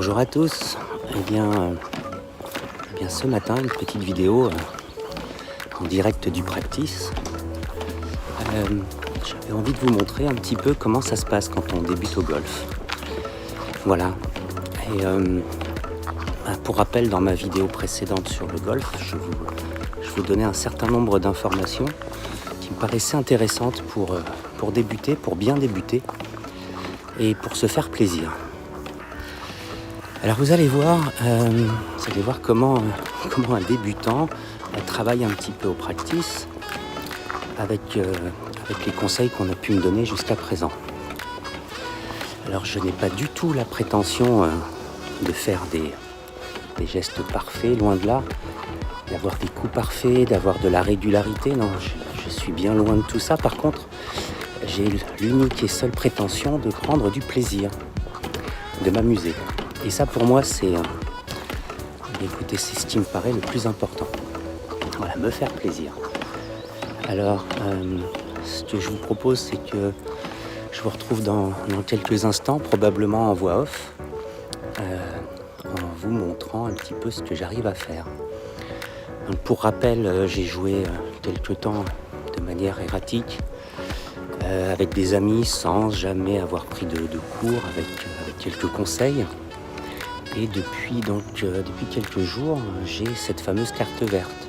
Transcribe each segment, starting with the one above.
Bonjour à tous. Ce matin, une petite vidéo en direct du practice. J'avais envie de vous montrer un petit peu comment ça se passe quand on débute au golf. Voilà. Et pour rappel, dans ma vidéo précédente sur le golf, je vous donnais un certain nombre d'informations qui me paraissaient intéressantes pour débuter, pour bien débuter et pour se faire plaisir. Alors vous allez voir comment un débutant travaille un petit peu au practice avec les conseils qu'on a pu me donner jusqu'à présent. Alors je n'ai pas du tout la prétention de faire des gestes parfaits, loin de là, d'avoir des coups parfaits, d'avoir de la régularité. Non, je suis bien loin de tout ça. Par contre, j'ai l'unique et seule prétention de prendre du plaisir, de m'amuser. Et ça, pour moi, c'est ce qui me paraît le plus important. Voilà, me faire plaisir. Alors, ce que je vous propose, c'est que je vous retrouve dans quelques instants, probablement en voix off, en vous montrant un petit peu ce que j'arrive à faire. Donc, pour rappel, j'ai joué quelque temps de manière erratique, avec des amis, sans jamais avoir pris de cours, avec quelques conseils. Et depuis quelques jours, j'ai cette fameuse carte verte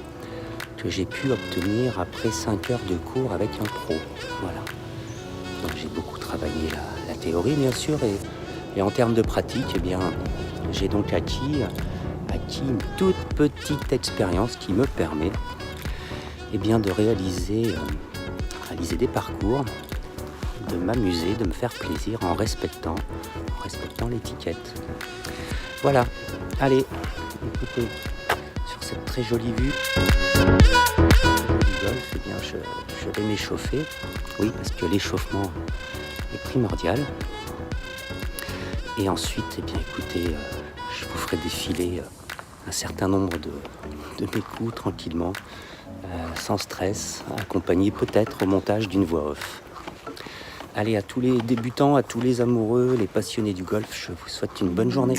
que j'ai pu obtenir après 5 heures de cours avec un pro. Voilà. Donc j'ai beaucoup travaillé la théorie, bien sûr, et en termes de pratique, j'ai donc acquis une toute petite expérience qui me permet de réaliser des parcours, de m'amuser, de me faire plaisir en respectant l'étiquette. Voilà, allez, écoutez, sur cette très jolie vue du golf, je vais m'échauffer. Oui, parce que l'échauffement est primordial. Et ensuite, écoutez, je vous ferai défiler un certain nombre de mes coups tranquillement, sans stress, accompagné peut-être au montage d'une voix off. Allez, à tous les débutants, à tous les amoureux, les passionnés du golf, je vous souhaite une bonne journée.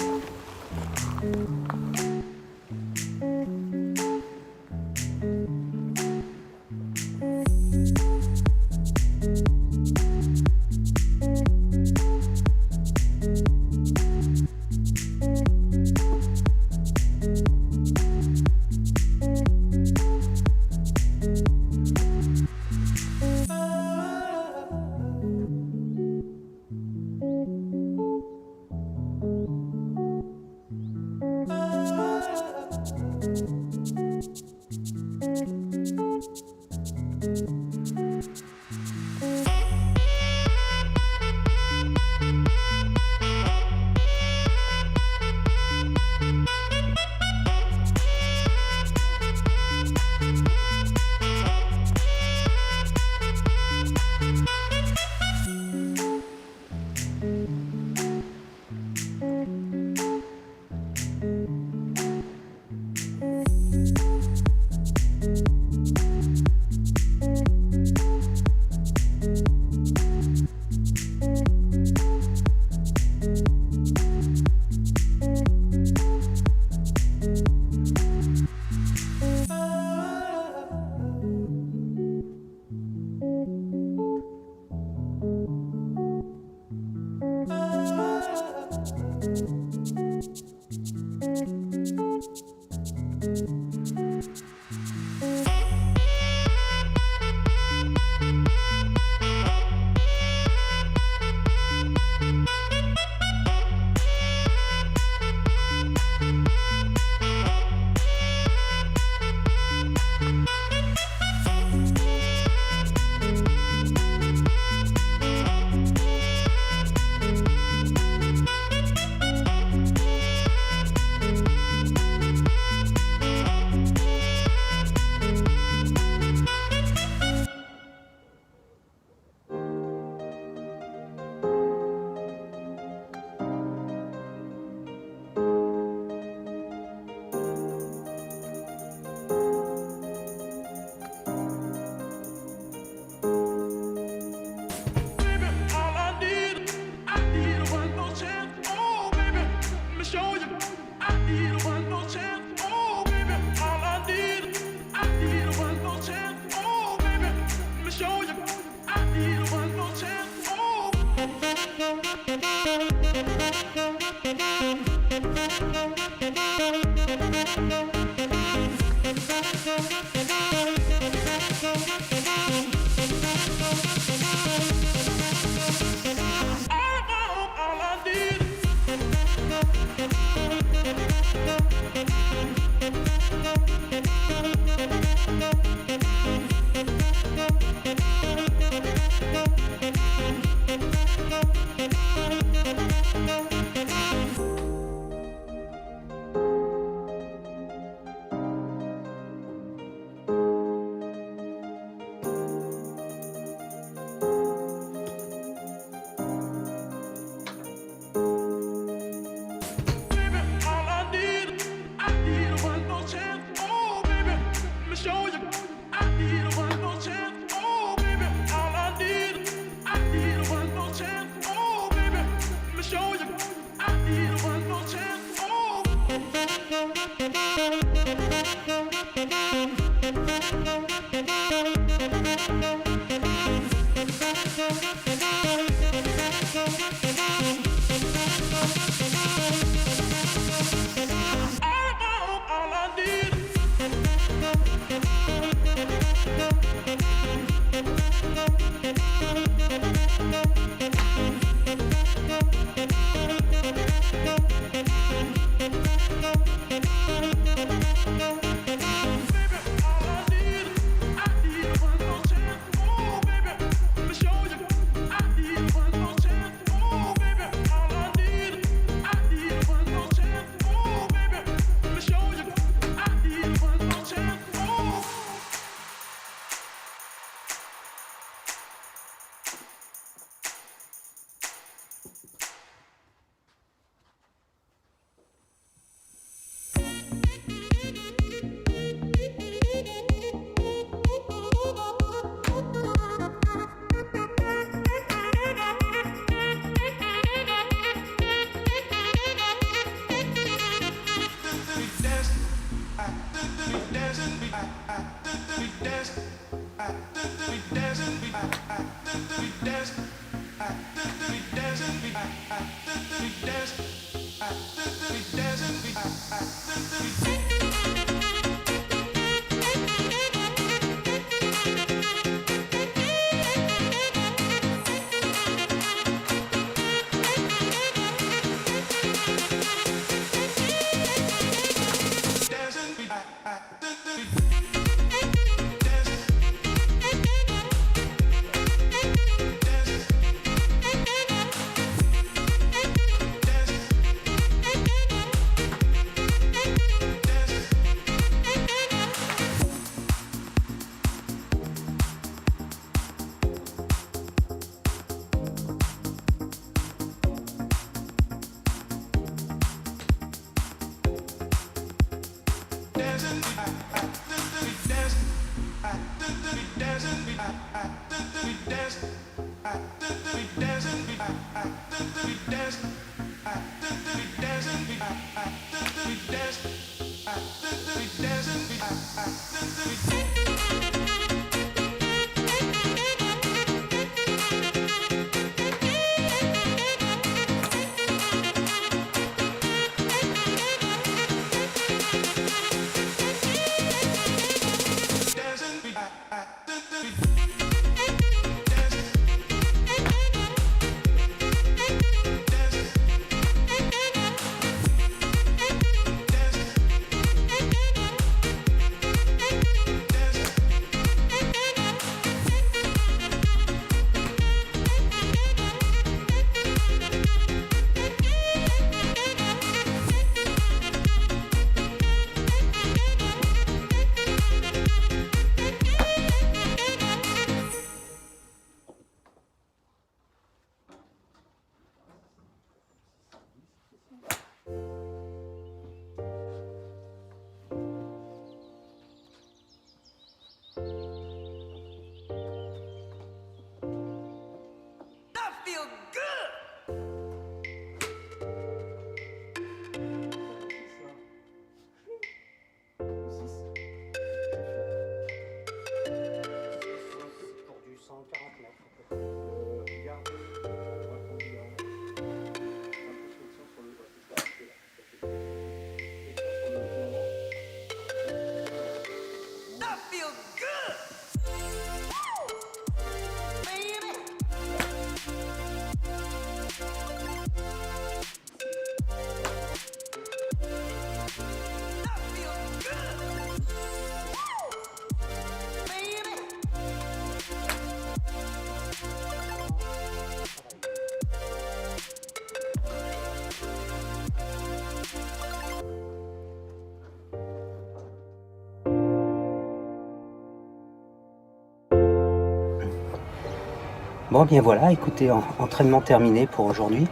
Bon, bien voilà, écoutez, entraînement terminé pour aujourd'hui.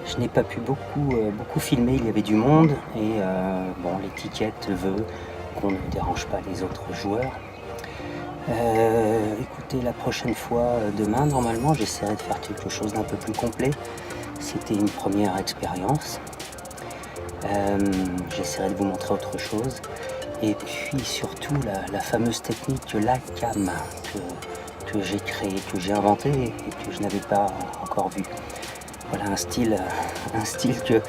Je n'ai pas pu beaucoup filmer, il y avait du monde et bon, l'étiquette veut qu'on ne dérange pas les autres joueurs. Écoutez, la prochaine fois, demain, normalement, j'essaierai de faire quelque chose d'un peu plus complet. C'était une première expérience. J'essaierai de vous montrer autre chose. Et puis surtout la fameuse technique la cam que j'ai créée, que j'ai inventée et que je n'avais pas encore vu. Voilà un style que,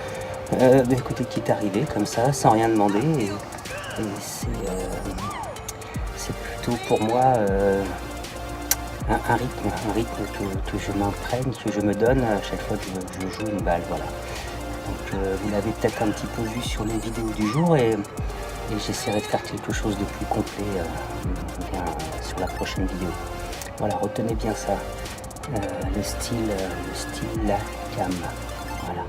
écoutez, qui est arrivé comme ça, sans rien demander. Et c'est plutôt pour moi un rythme que je m'imprègne, que je me donne à chaque fois que je joue une balle. Voilà. Donc vous l'avez peut-être un petit peu vu sur les vidéos du jour et j'essaierai de faire quelque chose de plus complet sur la prochaine vidéo. Voilà, retenez bien ça, le style la cam. Voilà.